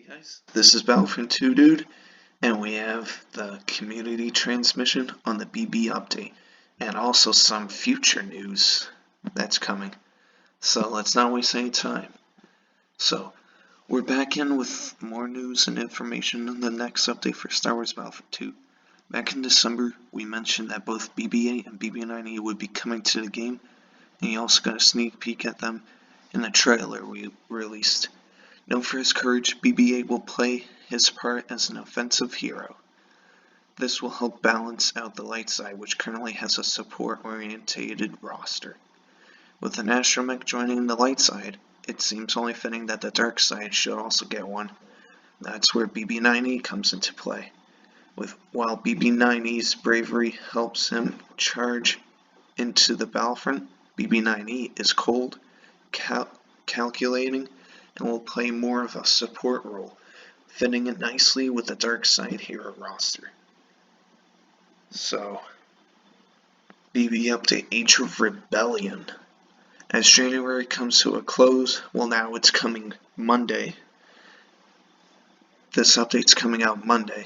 Guys, this is Battlefront 2 Dude, and we have the community transmission on the BB update, and also some future news that's coming. So let's not waste any time. So, we're back in with more news and information on the next update for Star Wars Battlefront 2. Back in December, we mentioned that both BB-8 and BB-9E would be coming to the game, and you also got a sneak peek at them in the trailer we released. Known for his courage, BB-8 will play his part as an offensive hero. This will help balance out the light side, which currently has a support-oriented roster. With an astromech joining the light side, it seems only fitting that the dark side should also get one. That's where BB-9E comes into play. While BB-9E's bravery helps him charge into the battlefront, BB-9E is cold, calculating, and will play more of a support role, fitting it nicely with the dark side hero roster. So, BB update Age of Rebellion. As January comes to a close, well, now it's coming Monday. This update's coming out Monday.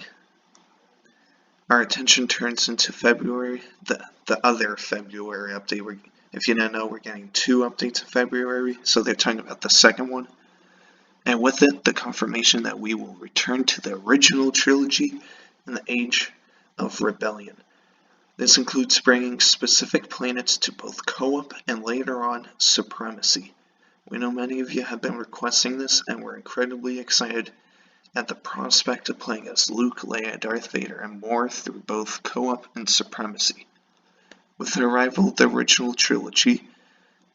Our attention turns into February, the other February update. If you didn't know, we're getting 2 updates in February, so they're talking about the second one. And with it, the confirmation that we will return to the original trilogy in the Age of Rebellion. This includes bringing specific planets to both co-op and later on Supremacy. We know many of you have been requesting this, and we're incredibly excited at the prospect of playing as Luke, Leia, Darth Vader, and more through both co-op and Supremacy. With the arrival of the original trilogy,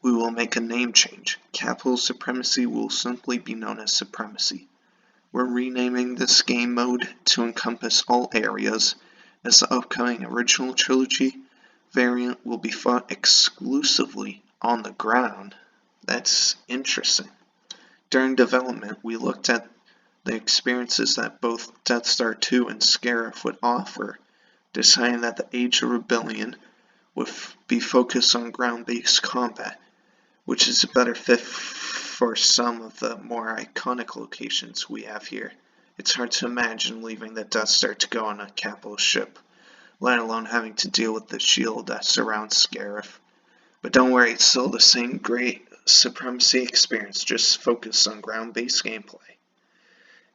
we will make a name change. Capital Supremacy will simply be known as Supremacy. We're renaming this game mode to encompass all areas, as the upcoming original trilogy variant will be fought exclusively on the ground. That's interesting. During development, we looked at the experiences that both Death Star 2 and Scarif would offer, deciding that the Age of Rebellion would be focused on ground-based combat, which is a better fit for some of the more iconic locations we have here. It's hard to imagine leaving the Death Star to go on a capital ship, let alone having to deal with the shield that surrounds Scarif. But don't worry, it's still the same great Supremacy experience, just focused on ground-based gameplay.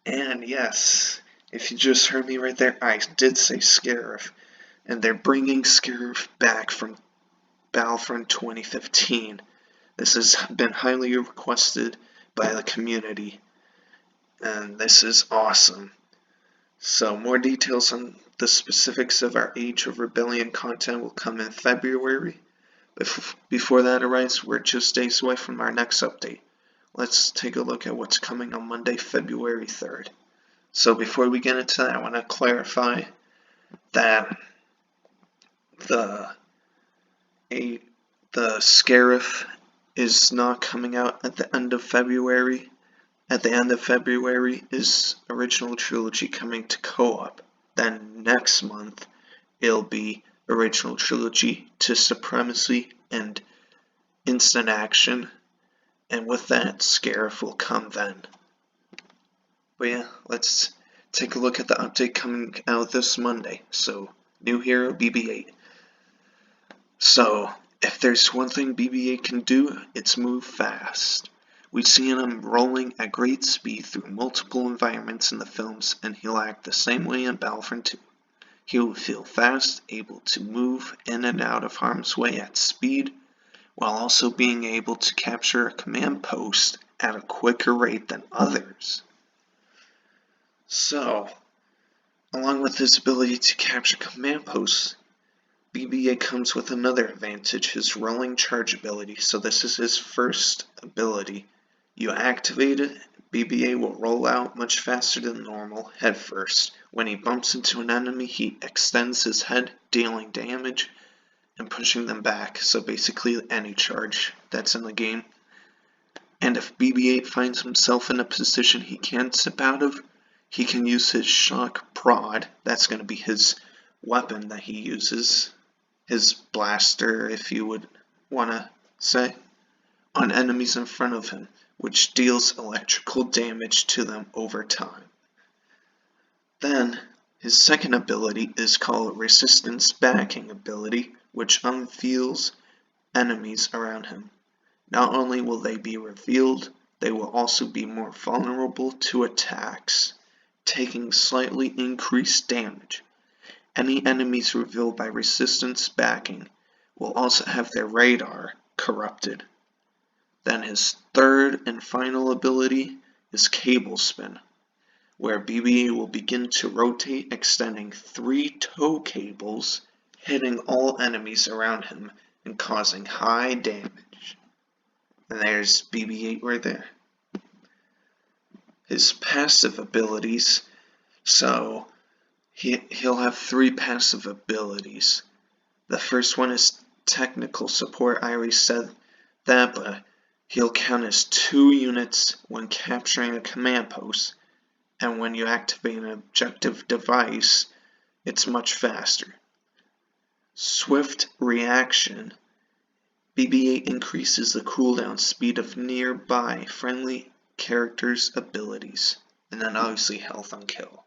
And yes, if you just heard me right there, I did say Scarif, and they're bringing Scarif back from Battlefront 2015. This has been highly requested by the community, and this is awesome. So more details on the specifics of our Age of Rebellion content will come in February. Before that arrives, we're just days away from our next update. Let's take a look at what's coming on Monday, February 3rd. So before we get into that, I want to clarify that the Scarif is not coming out at the end of February. At the end of February is original trilogy coming to co-op. Then next month it'll be original trilogy to Supremacy and Instant Action, and with that, Scarif will come then. But yeah, let's take a look at the update coming out this Monday. So, new hero BB-8. So, if there's one thing BB-8 can do, it's move fast. We've seen him rolling at great speed through multiple environments in the films, and he'll act the same way in Battlefront 2. He will feel fast, able to move in and out of harm's way at speed, while also being able to capture a command post at a quicker rate than others. So, along with his ability to capture command posts, BB-8 comes with another advantage, his rolling charge ability. So this is his first ability. You activate it, BB-8 will roll out much faster than normal, head first. When he bumps into an enemy, he extends his head, dealing damage and pushing them back. So basically any charge that's in the game. And if BB-8 finds himself in a position he can't step out of, he can use his shock prod. That's going to be his weapon that he uses, his blaster if you would want to say, on enemies in front of him, which deals electrical damage to them over time. Then, his second ability is called Resistance Backing ability, which unveils enemies around him. Not only will they be revealed, they will also be more vulnerable to attacks, taking slightly increased damage. Any enemies revealed by Resistance Backing will also have their radar corrupted. Then his third and final ability is Cable Spin, where BB-8 will begin to rotate, extending 3 tow cables, hitting all enemies around him and causing high damage. And there's BB-8 right there. His passive abilities, so he'll have 3 passive abilities. The first one is Technical Support. I already said that, but he'll count as 2 units when capturing a command post, and when you activate an objective device, it's much faster. Swift Reaction. BB-8 increases the cooldown speed of nearby friendly characters' abilities, and then obviously health on kill.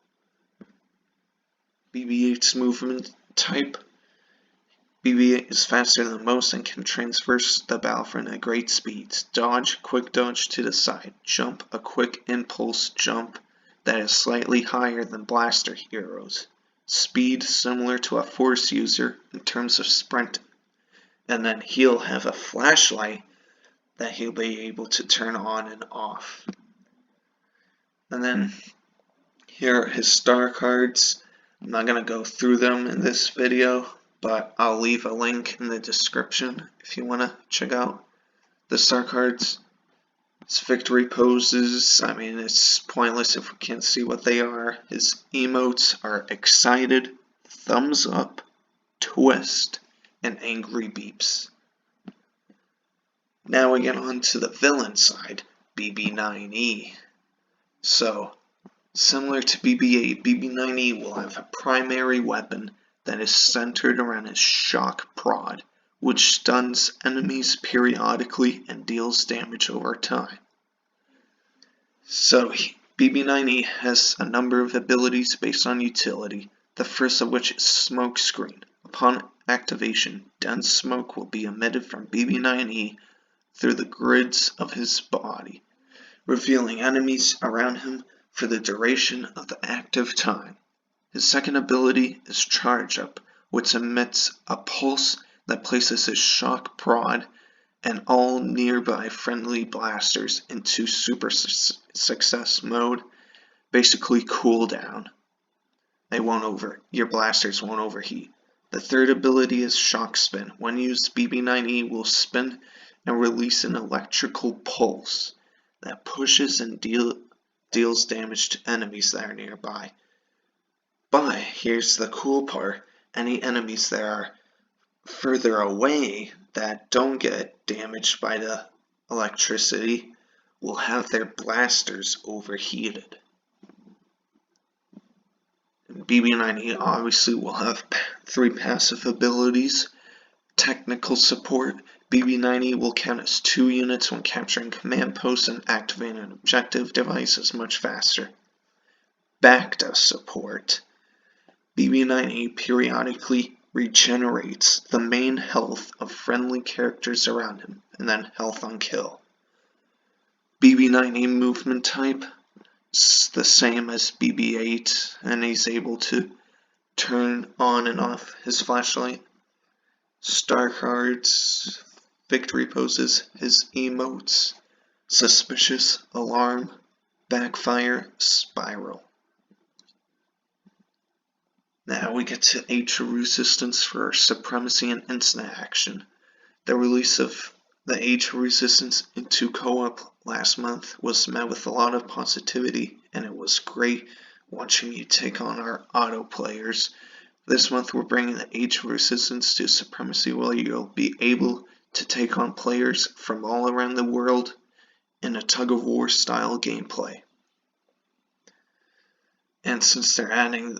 BB-8's movement type. BB-8 is faster than most and can traverse the battlefront at great speeds. Dodge, quick dodge to the side. Jump, a quick impulse jump that is slightly higher than blaster heroes. Speed similar to a force user in terms of sprinting. And then he'll have a flashlight that he'll be able to turn on and off. And then here are his star cards. I'm not going to go through them in this video, but I'll leave a link in the description if you want to check out the star cards. His victory poses, I mean, it's pointless if we can't see what they are. His emotes are excited, thumbs up, twist, and angry beeps. Now we get on to the villain side, BB-9E. So, similar to BB-8, BB-9E will have a primary weapon that is centered around his shock prod, which stuns enemies periodically and deals damage over time. So, BB-9E has a number of abilities based on utility, the first of which is Smoke Screen. Upon activation, dense smoke will be emitted from BB-9E through the grids of his body, revealing enemies around him for the duration of the active time. His second ability is Charge Up, which emits a pulse that places his shock prod and all nearby friendly blasters into super success mode, basically cooldown. Your blasters won't overheat. The third ability is Shock Spin. When used, BB-9E will spin and release an electrical pulse that pushes and deals damage to enemies that are nearby. But here's the cool part, any enemies that are further away that don't get damaged by the electricity will have their blasters overheated. BB-9E obviously will have 3 passive abilities. Technical Support. BB-9E will count as 2 units when capturing command posts and activating an objective device is much faster. Bacta Support. BB-9E periodically regenerates the main health of friendly characters around him, and then health on kill. BB-9E movement type is the same as BB-8, and he's able to turn on and off his flashlight. Star cards, victory poses, his emotes, Suspicious, Alarm, Backfire, Spiral. Now we get to H Resistance for Supremacy and Instant Action. The release of the H Resistance into co-op last month was met with a lot of positivity, and it was great watching you take on our auto players. This month we're bringing the H Resistance to Supremacy, where you'll be able to take on players from all around the world in a tug-of-war style gameplay. And since they're adding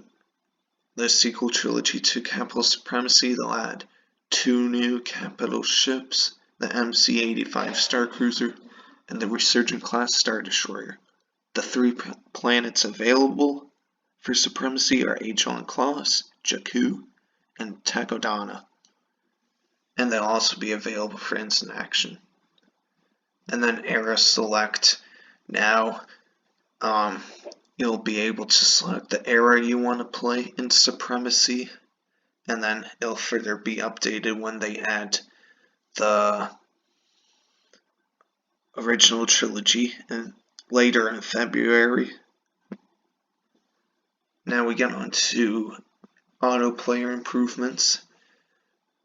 the sequel trilogy to Capital Supremacy, they'll add 2 new capital ships, the MC-85 Star Cruiser and the Resurgent class Star Destroyer. The 3 planets available for Supremacy are Aegon Claws, Jakku, and Takodana, and they'll also be available for instant action. And then Era Select. Now, you'll be able to select the era you want to play in Supremacy, and then it'll further be updated when they add the original trilogy later in February. Now we get on to auto player improvements.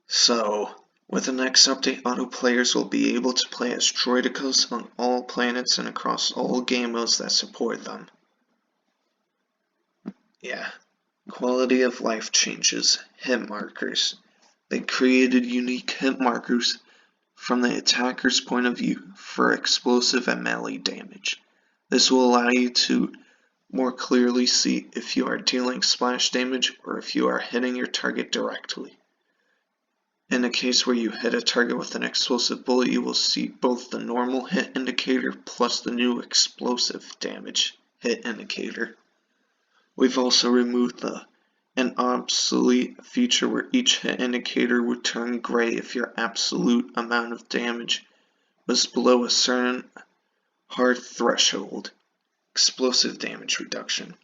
So, with the next update, auto players will be able to play as droidicas on all planets and across all game modes that support them. Yeah. Quality of life changes. Hit markers. They created unique hit markers from the attacker's point of view for explosive and melee damage. This will allow you to more clearly see if you are dealing splash damage or if you are hitting your target directly. In a case where you hit a target with an explosive bullet, you will see both the normal hit indicator plus the new explosive damage hit indicator. We've also removed an obsolete feature where each hit indicator would turn gray if your absolute amount of damage was below a certain hard threshold. Explosive damage reduction.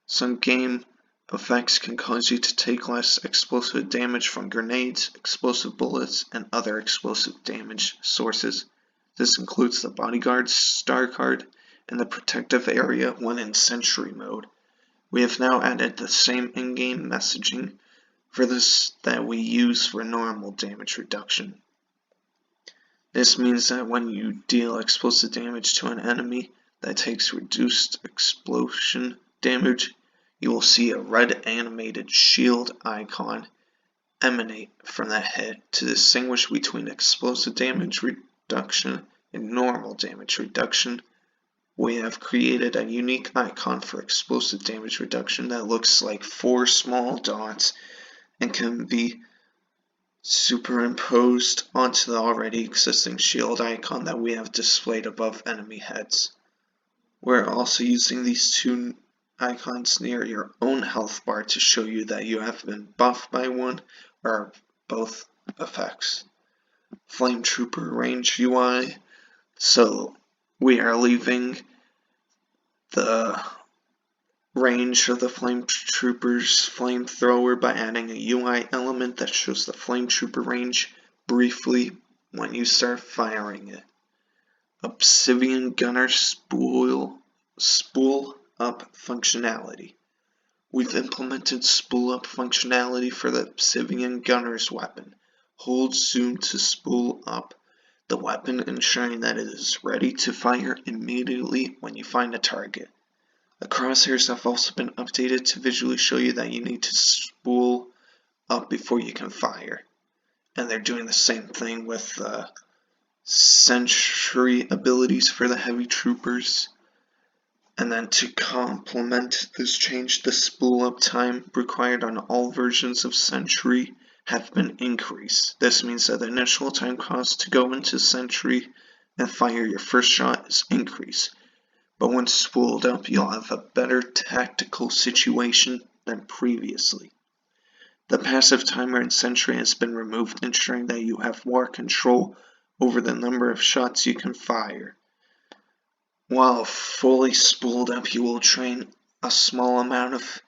Some game effects can cause you to take less explosive damage from grenades, explosive bullets, and other explosive damage sources. This includes the Bodyguard's star card and the protective area when in Sentry mode. We have now added the same in-game messaging for this that we use for normal damage reduction. This means that when you deal explosive damage to an enemy that takes reduced explosion damage, you will see a red animated shield icon emanate from that hit. To distinguish between explosive damage reduction and normal damage reduction, we have created a unique icon for explosive damage reduction that looks like 4 small dots and can be superimposed onto the already existing shield icon that we have displayed above enemy heads. We're also using these 2 icons near your own health bar to show you that you have been buffed by one or both effects. Flame Trooper range UI. So we are leaving the range of the Flame Trooper's flamethrower by adding a UI element that shows the Flame Trooper range briefly when you start firing it. Obsidian Gunner spool up functionality. We've implemented spool up functionality for the Obsidian Gunner's weapon. Hold zoom to spool up the weapon, ensuring that it is ready to fire immediately when you find a target. The crosshairs have also been updated to visually show you that you need to spool up before you can fire. And they're doing the same thing with the Sentry abilities for the heavy troopers. And then to complement this change, the spool up time required on all versions of Sentry have been increased. This means that the initial time cost to go into Sentry and fire your first shot is increased. But when spooled up, you'll have a better tactical situation than previously. The passive timer in Sentry has been removed, ensuring that you have more control over the number of shots you can fire. While fully spooled up, you will drain a small amount of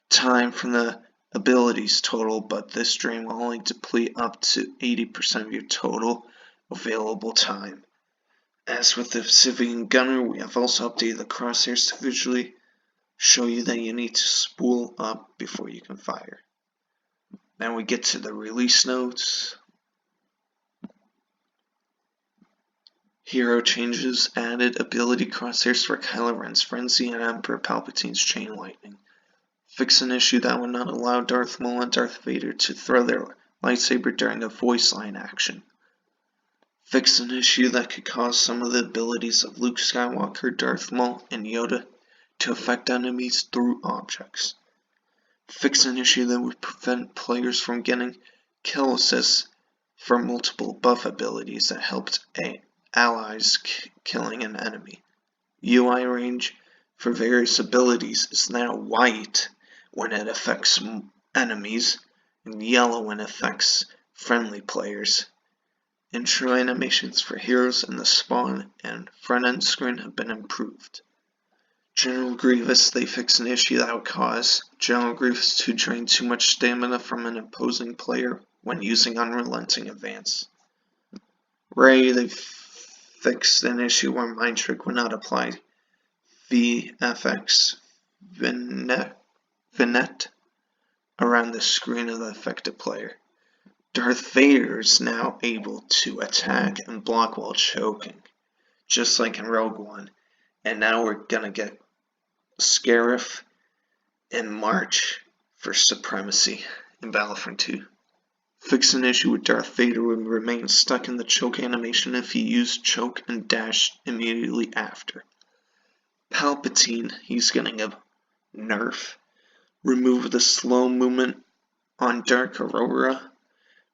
time from the abilities total, but this drain will only deplete up to 80% of your total available time. As with the Obsidian Gunner, we have also updated the crosshairs to visually show you that you need to spool up before you can fire. Now we get to the release notes. Hero changes added ability crosshairs for Kylo Ren's Frenzy and Emperor Palpatine's Chain Lightning. Fix an issue that would not allow Darth Maul and Darth Vader to throw their lightsaber during a voice line action. Fix an issue that could cause some of the abilities of Luke Skywalker, Darth Maul, and Yoda to affect enemies through objects. Fix an issue that would prevent players from getting kill assists for multiple buff abilities that helped allies killing an enemy. UI range for various abilities is now white when it affects enemies, and yellow when it affects friendly players. Intro animations for heroes in the spawn and front-end screen have been improved. General Grievous, they fix an issue that would cause General Grievous to drain too much stamina from an opposing player when using Unrelenting Advance. Ray, they fixed an issue where Mind Trick would not apply VFX vignette around the screen of the affected player. Darth Vader is now able to attack and block while choking, just like in Rogue One, and now we're gonna get Scarif in March for Supremacy in Battlefront 2. Fix an issue with Darth Vader would remain stuck in the choke animation if he used choke and dash immediately after. Palpatine, he's getting a nerf. Remove the slow movement on Dark Aurora.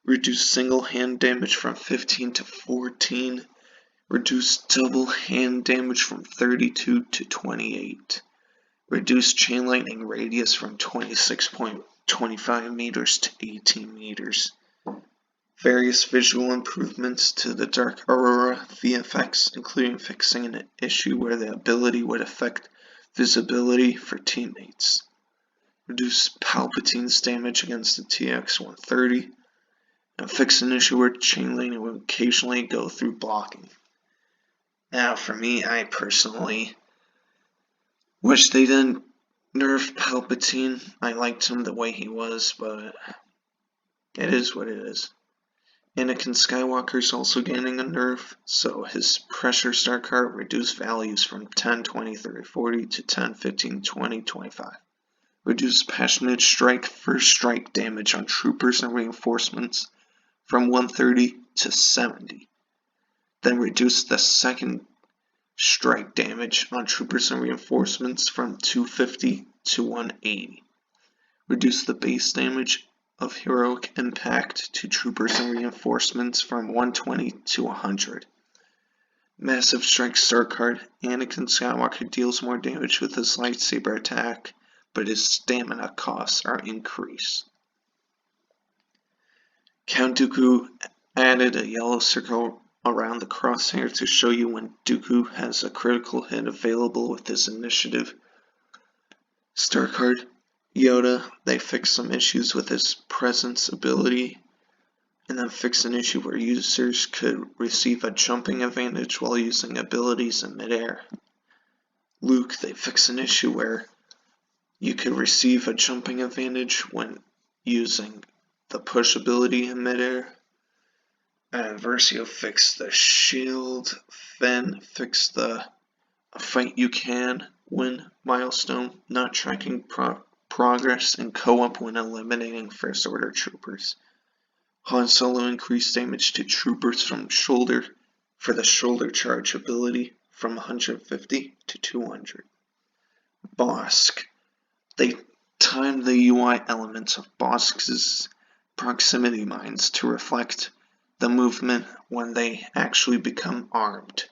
Reduce single hand damage from 15 to 14. Reduce double hand damage from 32 to 28. Reduce chain lightning radius from 26.25 meters to 18 meters. Various visual improvements to the Dark Aurora VFX, including fixing an issue where the ability would affect visibility for teammates. Reduce Palpatine's damage against the TX-130, and fix an issue where chain lightning would occasionally go through blocking. Now for me, I personally wish they didn't nerf Palpatine. I liked him the way he was, but it is what it is. Anakin Skywalker is also gaining a nerf, so his pressure star card reduced values from 10, 20, 30, 40 to 10, 15, 20, 25. Reduce Passionate Strike first strike damage on troopers and reinforcements from 130 to 70. Then reduce the second strike damage on troopers and reinforcements from 250 to 180. Reduce the base damage of Heroic Impact to troopers and reinforcements from 120 to 100. Massive Strike Star card. Anakin Skywalker deals more damage with his lightsaber attack, but his stamina costs are increased. Count Dooku added a yellow circle around the crosshair to show you when Dooku has a critical hit available with his initiative star card. Yoda, they fixed some issues with his presence ability, and then fixed an issue where users could receive a jumping advantage while using abilities in midair. Luke, they fixed an issue where you could receive a jumping advantage when using the push ability in midair. Versio fixed the shield. Finn fixed the fight you can win milestone, not tracking progress in co-op when eliminating First Order troopers. Han Solo increased damage to troopers from shoulder for the shoulder charge ability from 150 to 200. Bossk, they timed the UI elements of Bosk's proximity mines to reflect the movement when they actually become armed.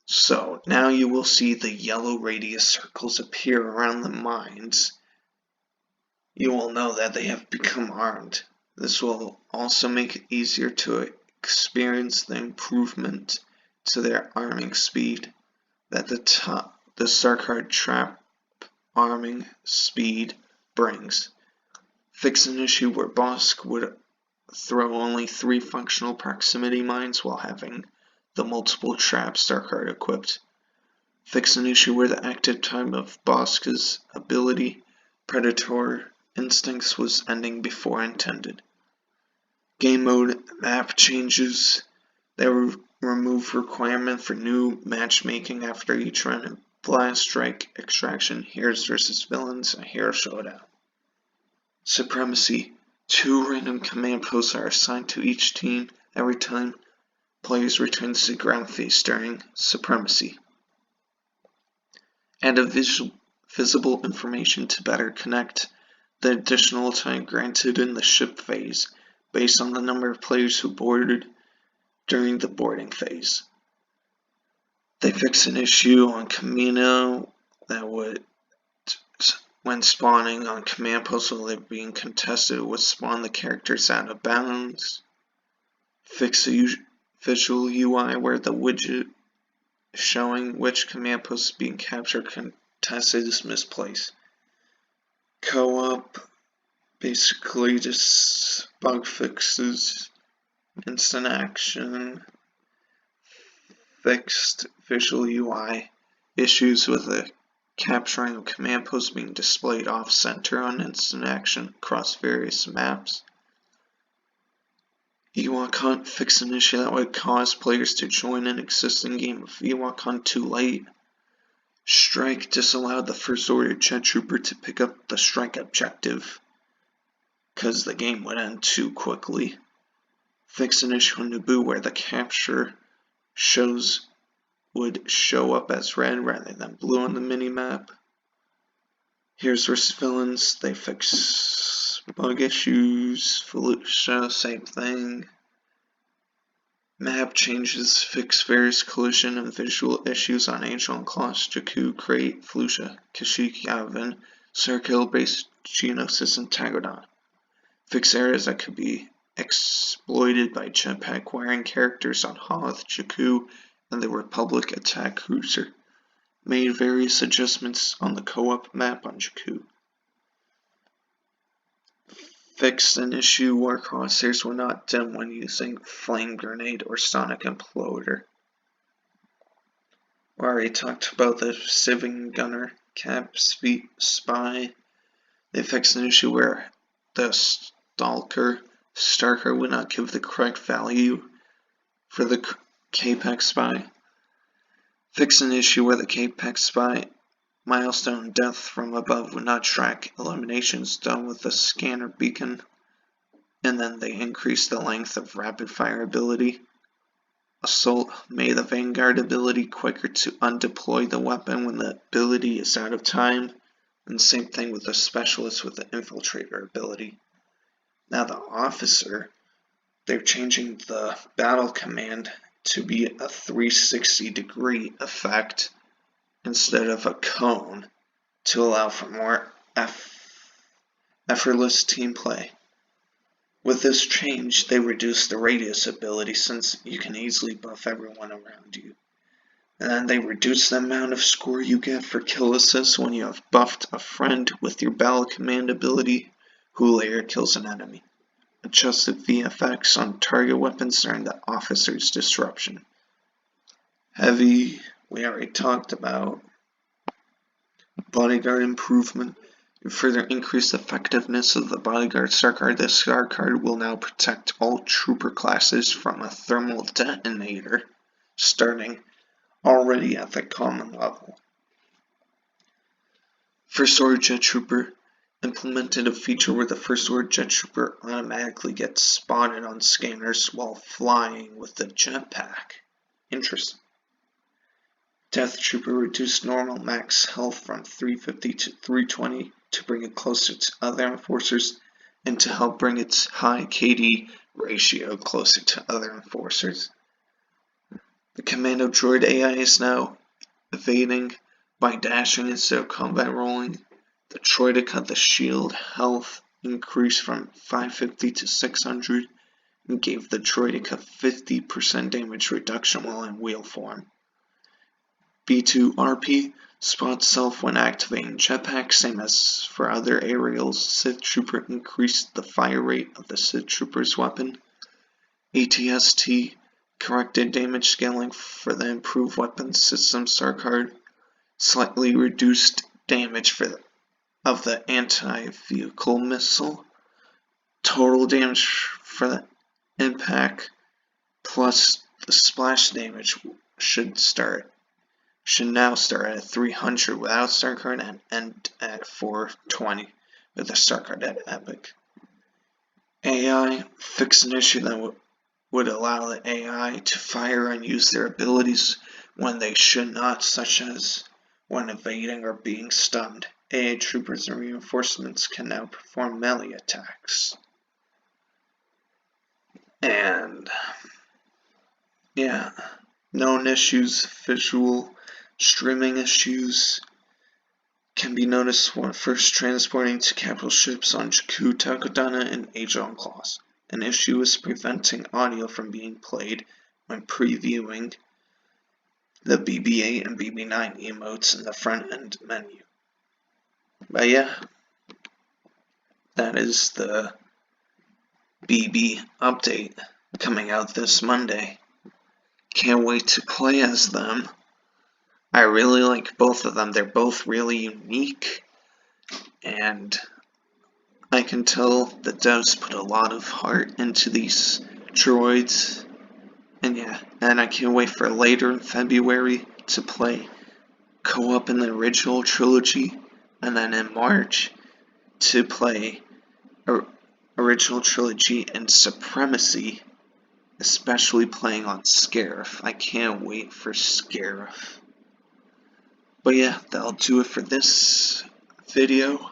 So now you will see the yellow radius circles appear around the mines. You will know that they have become armed. This will also make it easier to experience the improvement to their arming speed that the star card trap arming speed brings. Fix an issue where Bossk would throw only 3 functional proximity mines while having the multiple trap star card equipped. Fix an issue where the active time of Bosk's ability, Predator Instincts, was ending before intended. Game mode map changes. They remove requirement for new matchmaking after each run in Blast Strike, Extraction, Heroes vs. Villains, and Hero Showdown. Supremacy. 2 random command posts are assigned to each team every time players return to the ground phase during Supremacy. Add a visible information to better connect the additional time granted in the ship phase based on the number of players who boarded during the boarding phase. They fixed an issue on Camino that would, when spawning on command posts while they're being contested, would spawn the characters out of bounds. Fix the visual UI where the widget showing which command post is being captured contested is misplaced. Co-op basically just bug fixes, instant action, fixed visual UI issues with the capturing of command posts being displayed off-center on instant action across various maps. Ewok Hunt fixed an issue that would cause players to join an existing game of Ewok Hunt too late. Strike disallowed the First Order Jet Trooper to pick up the strike objective because the game would end too quickly. Fixed an issue on Naboo where the capture shows would show up as red rather than blue on the minimap. Here's vs. Villains, they fix bug issues. Felucia, same thing. Map changes fix various collision and visual issues on Angel and Kloss, Jakku, Crate, Felucia, Kashyyyk, Yavin, Circle, Base, Geonosis, and Tagodon. Fix areas that could be exploited by jetpack wearing characters on Hoth, Jakku, and the Republic attack cruiser. Made various adjustments on the co-op map on Jakku. Fixed an issue where crosshairs were not dim when using Flame Grenade or Sonic Imploder. We already talked about the Civic Gunner Cap Spy. They fixed an issue where the Starker would not give the correct value for the Capex Spy. Fixed an issue where the Capex Spy milestone death from above would not track eliminations done with the scanner beacon, and then they increased the length of rapid fire ability. Assault made the Vanguard ability quicker to undeploy the weapon when the ability is out of time, and same thing with the Specialist with the Infiltrator ability. Now the Officer, they're changing the battle command to be a 360-degree effect instead of a cone to allow for more effortless team play. With this change, they reduced the radius ability since you can easily buff everyone around you. And then they reduce the amount of score you get for kill assists when you have buffed a friend with your battle command ability who later kills an enemy. Adjusted VFX on target weapons during the Officer's disruption. Heavy, we already talked about. Bodyguard improvement. To further increase the effectiveness of the Bodyguard Star Card, the Star Card will now protect all trooper classes from a thermal detonator, starting already at the common level. First Order Jet Trooper implemented a feature where the First Order Jet Trooper automatically gets spotted on scanners while flying with the jetpack. Interesting. Death Trooper reduced normal max health from 350 to 320 to bring it closer to other enforcers and to help bring its high KD ratio closer to other enforcers. The Commando Droid AI is now evading by dashing instead of combat rolling. The Droideka, the shield health increased from 550 to 600 and gave the Droideka 50% damage reduction while in wheel form. B2RP spots self when activating jetpack, same as for other aerials. Sith Trooper increased the fire rate of the Sith Trooper's weapon. ATST corrected damage scaling for the improved weapons system Star Card. Slightly reduced damage of the anti-vehicle missile. Total damage for the impact plus the splash damage should now start at 300 without Star Card and end at 420 with the Star Card at Epic. AI fixed an issue that would allow the AI to fire and use their abilities when they should not, such as when evading or being stunned. AA troopers and reinforcements can now perform melee attacks. And Yeah, known issues, visual streaming issues can be noticed when first transporting to capital ships on Jakku, Takodana, and Aegon class. An issue is preventing audio from being played when previewing the BB-8 and BB-9 emotes in the front end menu. But yeah, that is the BB update coming out this Monday. Can't wait to play as them. I really like both of them. They're both really unique, and I can tell the devs put a lot of heart into these droids. And yeah, and I can't wait for later in February to play co-op in the original trilogy, and then in March to play original trilogy and Supremacy, especially playing on Scarif. I can't wait for Scarif. But yeah, that'll do it for this video.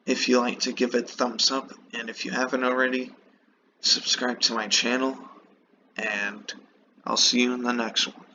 If you like to give it a thumbs up, and if you haven't already, subscribe to my channel, and I'll see you in the next one.